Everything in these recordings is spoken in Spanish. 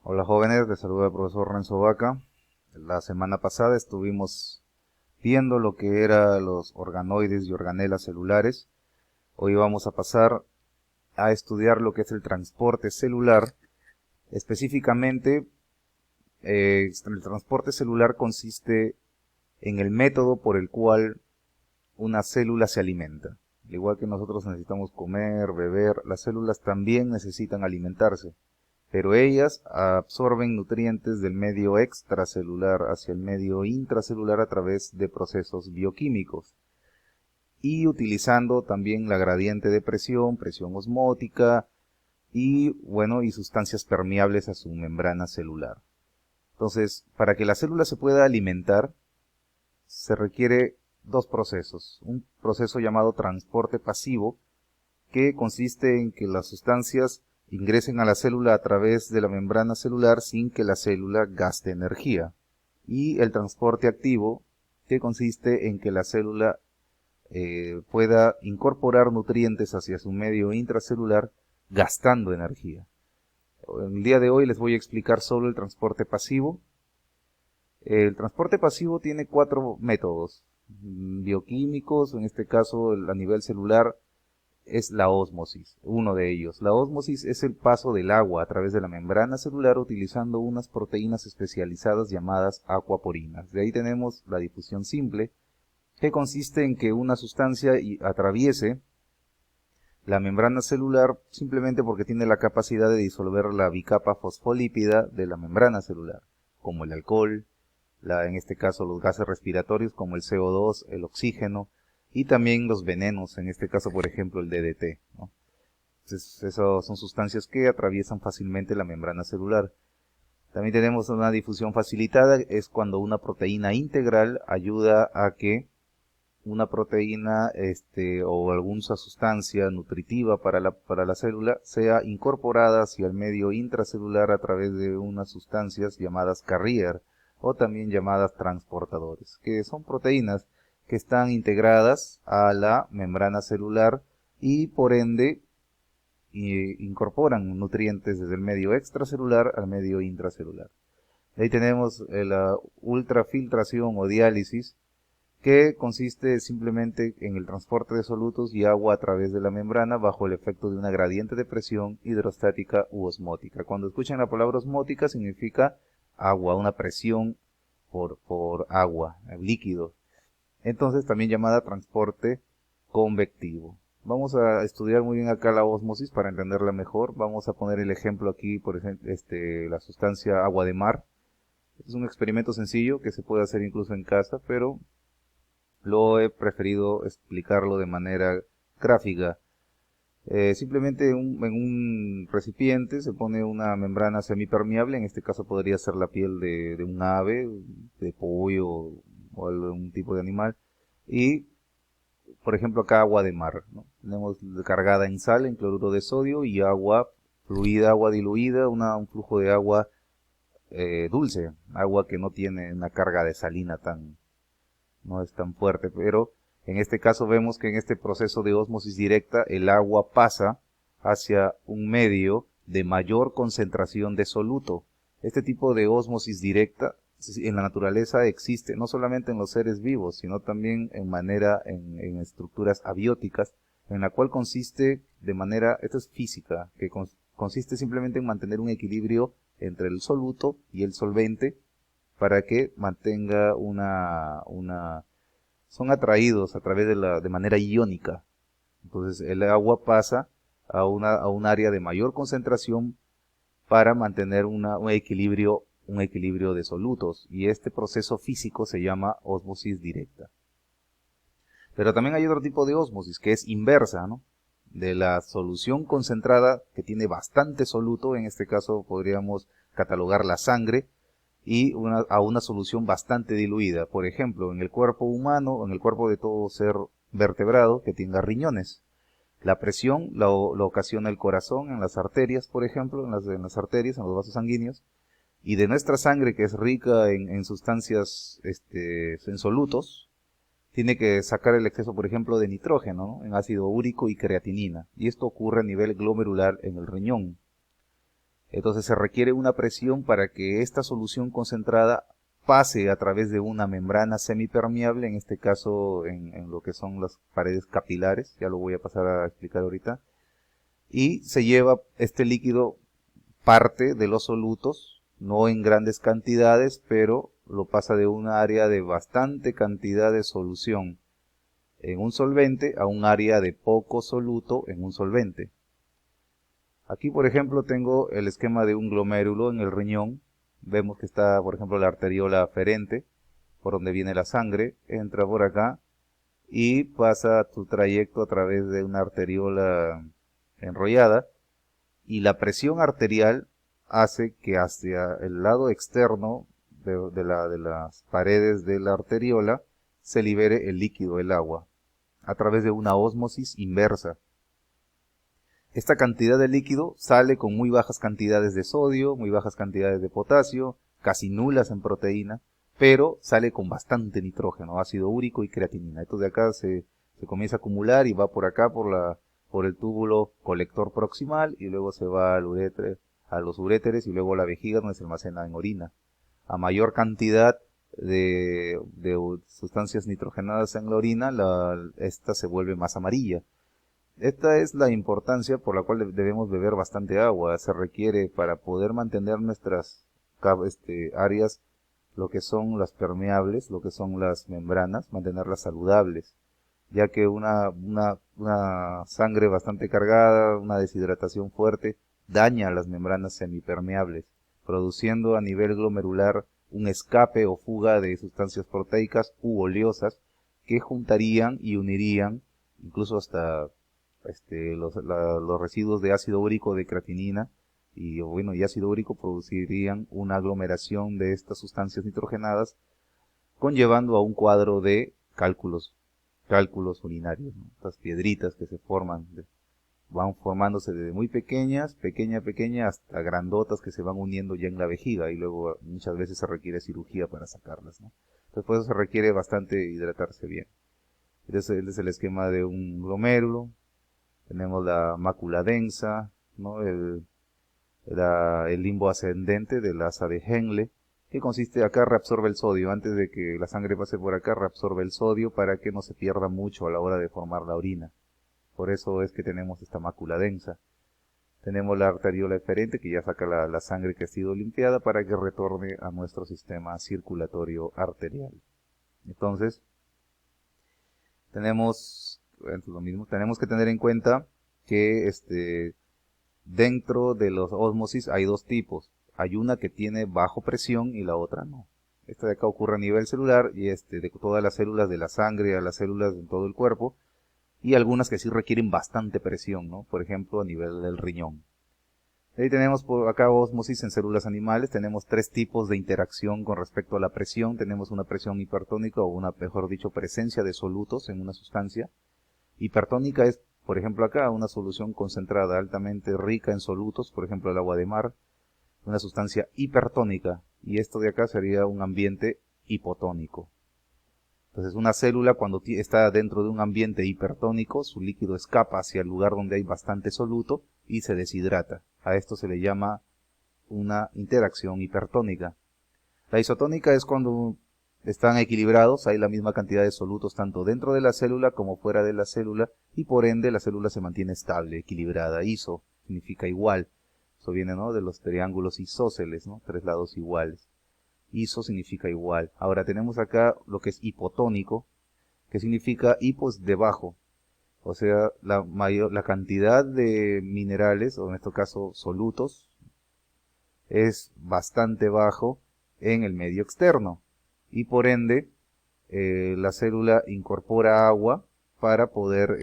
Hola jóvenes, les saluda el profesor Renzo Vaca. La semana pasada estuvimos viendo lo que eran los organoides y organelas celulares. Hoy vamos a pasar a estudiar lo que es el transporte celular. Específicamente, el transporte celular consiste en el método por el cual una célula se alimenta. Al igual que nosotros necesitamos comer, beber, las células también necesitan alimentarse, pero ellas absorben nutrientes del medio extracelular hacia el medio intracelular a través de procesos bioquímicos y utilizando también la gradiente de presión, presión osmótica y bueno, y sustancias permeables a su membrana celular. Entonces, para que la célula se pueda alimentar, se requiere dos procesos. Un proceso llamado transporte pasivo, que consiste en que las sustancias ingresen a la célula a través de la membrana celular sin que la célula gaste energía. Y el transporte activo, que consiste en que la célula pueda incorporar nutrientes hacia su medio intracelular gastando energía. El día de hoy les voy a explicar solo el transporte pasivo. El transporte pasivo tiene cuatro métodos bioquímicos, en este caso a nivel celular es la ósmosis, uno de ellos. La ósmosis es el paso del agua a través de la membrana celular utilizando unas proteínas especializadas llamadas aquaporinas. De ahí tenemos la difusión simple, que consiste en que una sustancia atraviese la membrana celular simplemente porque tiene la capacidad de disolver la bicapa fosfolípida de la membrana celular, como el alcohol, en este caso los gases respiratorios como el CO2, el oxígeno, y también los venenos, en este caso por ejemplo el DDT, ¿no? Entonces, esas son sustancias que atraviesan fácilmente la membrana celular. También tenemos una difusión facilitada, es cuando una proteína integral ayuda a que una proteína o alguna sustancia nutritiva para la célula sea incorporada hacia el medio intracelular a través de unas sustancias llamadas carrier o también llamadas transportadores, que son proteínas que están integradas a la membrana celular y por ende incorporan nutrientes desde el medio extracelular al medio intracelular. Ahí tenemos la ultrafiltración o diálisis, que consiste simplemente en el transporte de solutos y agua a través de la membrana bajo el efecto de una gradiente de presión hidrostática u osmótica. Cuando escuchan la palabra osmótica significa agua, una presión por agua, líquido. Entonces también llamada transporte convectivo. Vamos a estudiar muy bien acá la ósmosis para entenderla mejor. Vamos a poner el ejemplo aquí, por ejemplo, la sustancia agua de mar. Es un experimento sencillo que se puede hacer incluso en casa, pero lo he preferido explicarlo de manera gráfica. Simplemente en un recipiente se pone una membrana semipermeable, en este caso podría ser la piel de un ave, de pollo o algún tipo de animal, y por ejemplo acá agua de mar, ¿no? Tenemos cargada en sal, en cloruro de sodio y agua fluida, agua diluida, un flujo de agua dulce, agua que no tiene una carga de salina no es tan fuerte, pero en este caso vemos que en este proceso de ósmosis directa el agua pasa hacia un medio de mayor concentración de soluto. Este tipo de ósmosis directa en la naturaleza existe, no solamente en los seres vivos, sino también en estructuras abióticas, en la cual consiste de manera, esto es física, que consiste simplemente en mantener un equilibrio entre el soluto y el solvente, para que mantenga son atraídos a través de manera iónica. Entonces el agua pasa a un área de mayor concentración para mantener un equilibrio de solutos, y este proceso físico se llama ósmosis directa. Pero también hay otro tipo de ósmosis que es inversa, ¿no? De la solución concentrada que tiene bastante soluto, en este caso podríamos catalogar la sangre, y a una solución bastante diluida. Por ejemplo, en el cuerpo humano, en el cuerpo de todo ser vertebrado que tenga riñones. La presión lo ocasiona el corazón en las arterias, por ejemplo, en las arterias, en los vasos sanguíneos, y de nuestra sangre, que es rica en sustancias, en solutos, tiene que sacar el exceso, por ejemplo, de nitrógeno, ¿no? En ácido úrico y creatinina, y esto ocurre a nivel glomerular en el riñón. Entonces se requiere una presión para que esta solución concentrada pase a través de una membrana semipermeable, en este caso en lo que son las paredes capilares, ya lo voy a pasar a explicar ahorita, y se lleva este líquido parte de los solutos, no en grandes cantidades, pero lo pasa de un área de bastante cantidad de solución en un solvente a un área de poco soluto en un solvente. Aquí, por ejemplo, tengo el esquema de un glomérulo en el riñón. Vemos que está, por ejemplo, la arteriola aferente, por donde viene la sangre, entra por acá y pasa su trayecto a través de una arteriola enrollada, y la presión arterial hace que hacia el lado externo de las paredes de la arteriola se libere el líquido, el agua, a través de una ósmosis inversa. Esta cantidad de líquido sale con muy bajas cantidades de sodio, muy bajas cantidades de potasio, casi nulas en proteína, pero sale con bastante nitrógeno, ácido úrico y creatinina. Esto de acá se comienza a acumular y va por acá por el túbulo colector proximal, y luego se va al uretre, a los uréteres y luego a la vejiga, donde se almacena en orina. A mayor cantidad de sustancias nitrogenadas en la orina, esta se vuelve más amarilla. Esta es la importancia por la cual debemos beber bastante agua. Se requiere para poder mantener nuestras áreas, lo que son las permeables, lo que son las membranas, mantenerlas saludables, ya que una sangre bastante cargada, una deshidratación fuerte, daña las membranas semipermeables, produciendo a nivel glomerular un escape o fuga de sustancias proteicas u oleosas que juntarían y unirían, incluso hasta los residuos de ácido úrico, de creatinina y ácido úrico, producirían una aglomeración de estas sustancias nitrogenadas, conllevando a un cuadro de cálculos urinarios, ¿no? Estas piedritas que se forman, van formándose desde muy pequeñas, pequeña, hasta grandotas que se van uniendo ya en la vejiga, y luego muchas veces se requiere cirugía para sacarlas, ¿no? Entonces por eso se requiere bastante hidratarse bien. Este es el esquema de un glomérulo. Tenemos la mácula densa, ¿no? el limbo ascendente del asa de Henle, que consiste, acá reabsorbe el sodio. Antes de que la sangre pase por acá, reabsorbe el sodio para que no se pierda mucho a la hora de formar la orina. Por eso es que tenemos esta mácula densa. Tenemos la arteriola eferente, que ya saca la sangre que ha sido limpiada para que retorne a nuestro sistema circulatorio arterial. Entonces, tenemos lo mismo, tenemos que tener en cuenta que dentro de los ósmosis hay dos tipos. Hay una que tiene bajo presión y la otra no. Esta de acá ocurre a nivel celular, y de todas las células de la sangre a las células de todo el cuerpo, y algunas que sí requieren bastante presión, ¿no? Por ejemplo, a nivel del riñón. Ahí tenemos por acá ósmosis en células animales. Tenemos tres tipos de interacción con respecto a la presión. Tenemos una presión hipertónica, o una, mejor dicho, presencia de solutos en una sustancia. Hipertónica es, por ejemplo, acá una solución concentrada altamente rica en solutos, por ejemplo el agua de mar, una sustancia hipertónica, y esto de acá sería un ambiente hipotónico. Entonces una célula, cuando está dentro de un ambiente hipertónico, su líquido escapa hacia el lugar donde hay bastante soluto y se deshidrata. A esto se le llama una interacción hipertónica. La isotónica es cuando están equilibrados, hay la misma cantidad de solutos tanto dentro de la célula como fuera de la célula, y por ende la célula se mantiene estable, equilibrada. Iso significa igual. Eso viene, ¿no?, de los triángulos isósceles, ¿no? Tres lados iguales. Iso significa igual. Ahora tenemos acá lo que es hipotónico, que significa hipos debajo. O sea, la cantidad de minerales, o en este caso solutos, es bastante bajo en el medio externo, y por ende la célula incorpora agua para poder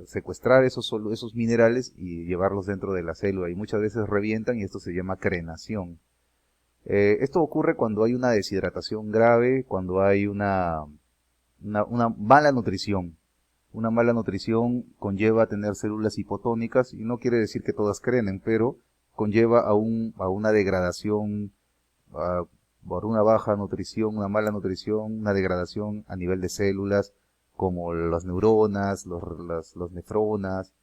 secuestrar esos minerales y llevarlos dentro de la célula, y muchas veces revientan, y esto se llama crenación. Esto ocurre cuando hay una deshidratación grave, cuando hay una mala nutrición. Una mala nutrición conlleva a tener células hipotónicas, y no quiere decir que todas crenen, pero conlleva a una degradación, por una baja nutrición, una mala nutrición, una degradación a nivel de células, como las neuronas, los nefronas,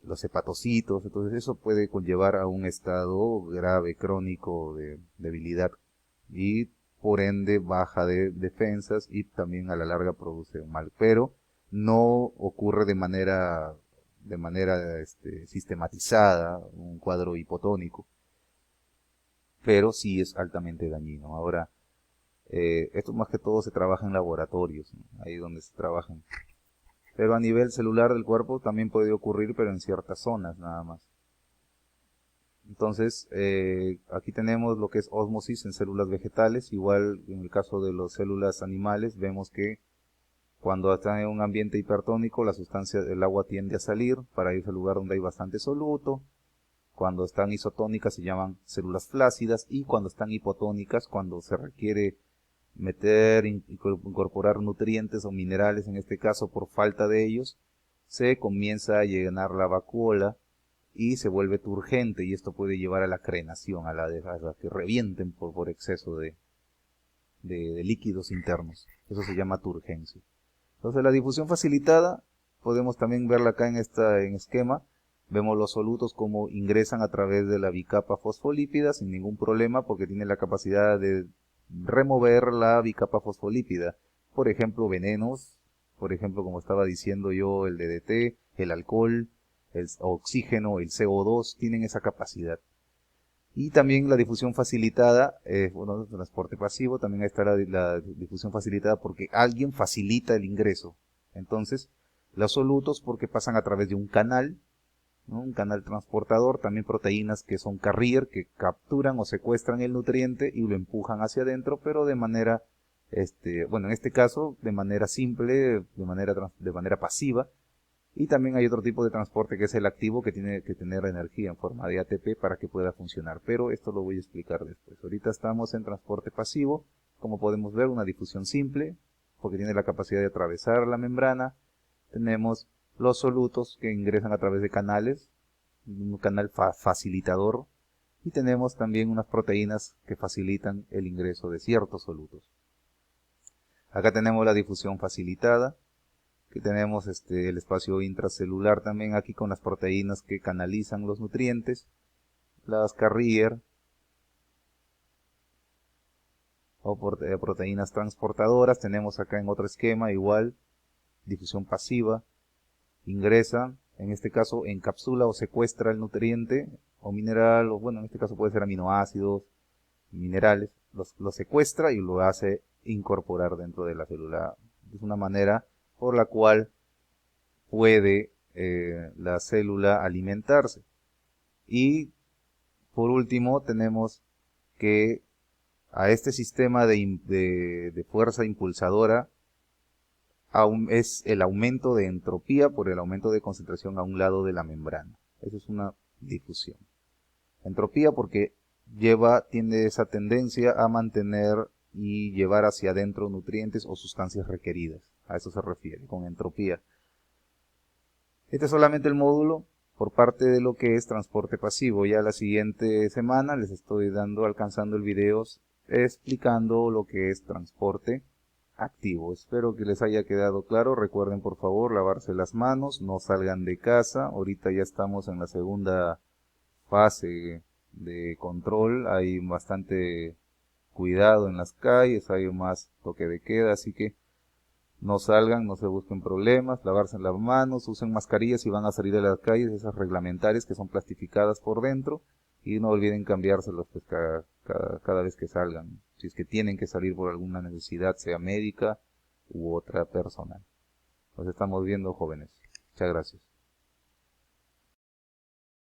los hepatocitos. Entonces eso puede conllevar a un estado grave, crónico de debilidad y por ende baja de defensas y también a la larga produce un mal. Pero no ocurre de manera sistematizada un cuadro hipotónico, pero sí es altamente dañino. Ahora, esto más que todo se trabaja en laboratorios, ¿no? Ahí donde se trabajan. Pero a nivel celular del cuerpo también puede ocurrir, pero en ciertas zonas nada más. Entonces, aquí tenemos lo que es ósmosis en células vegetales. Igual en el caso de las células animales, vemos que cuando está en un ambiente hipertónico, la sustancia del agua tiende a salir para irse al lugar donde hay bastante soluto. Cuando están isotónicas se llaman células flácidas, y cuando están hipotónicas, cuando se requiere incorporar nutrientes o minerales, en este caso por falta de ellos, se comienza a llenar la vacuola y se vuelve turgente, y esto puede llevar a la crenación, a la que revienten por exceso de líquidos internos. Eso se llama turgencia. Entonces la difusión facilitada, podemos también verla acá en esquema. Vemos los solutos como ingresan a través de la bicapa fosfolípida sin ningún problema, porque tiene la capacidad de remover la bicapa fosfolípida. Por ejemplo, venenos, por ejemplo, como estaba diciendo yo, el DDT, el alcohol, el oxígeno, el CO2, tienen esa capacidad. Y también la difusión facilitada, bueno, transporte pasivo, también está la difusión facilitada porque alguien facilita el ingreso. Entonces, los solutos porque pasan a través de un canal, ¿no? Un canal transportador, también proteínas que son carrier, que capturan o secuestran el nutriente y lo empujan hacia adentro, pero de manera, bueno, en este caso, de manera simple, de manera pasiva. Y también hay otro tipo de transporte que es el activo, que tiene que tener energía en forma de ATP para que pueda funcionar. Pero esto lo voy a explicar después. Ahorita estamos en transporte pasivo. Como podemos ver, una difusión simple, porque tiene la capacidad de atravesar la membrana. Tenemos los solutos que ingresan a través de canales, un canal facilitador. Y tenemos también unas proteínas que facilitan el ingreso de ciertos solutos. Acá tenemos la difusión facilitada. Que tenemos el espacio intracelular también aquí con las proteínas que canalizan los nutrientes, las carrier o proteínas transportadoras. Tenemos acá en otro esquema igual, difusión pasiva, ingresa, en este caso encapsula o secuestra el nutriente o mineral, o bueno, en este caso puede ser aminoácidos, minerales, los secuestra y lo hace incorporar dentro de la célula. Es una manera por la cual puede la célula alimentarse. Y por último tenemos que a este sistema de fuerza impulsadora es el aumento de entropía por el aumento de concentración a un lado de la membrana. Eso es una difusión. Entropía porque tiene esa tendencia a mantener y llevar hacia adentro nutrientes o sustancias requeridas. A eso se refiere con entropía. Este es solamente el módulo por parte de lo que es transporte pasivo. Ya la siguiente semana les estoy alcanzando el video explicando lo que es transporte activo. Espero que les haya quedado claro. Recuerden por favor lavarse las manos, no salgan de casa. Ahorita ya estamos en la segunda fase de control. Hay bastante cuidado en las calles, hay más toque de queda, así que no salgan, no se busquen problemas, lavarse las manos, usen mascarillas si van a salir de las calles, esas reglamentarias que son plastificadas por dentro, y no olviden cambiárselos pues, cada vez que salgan, si es que tienen que salir por alguna necesidad, sea médica u otra personal. Nos estamos viendo, jóvenes. Muchas gracias.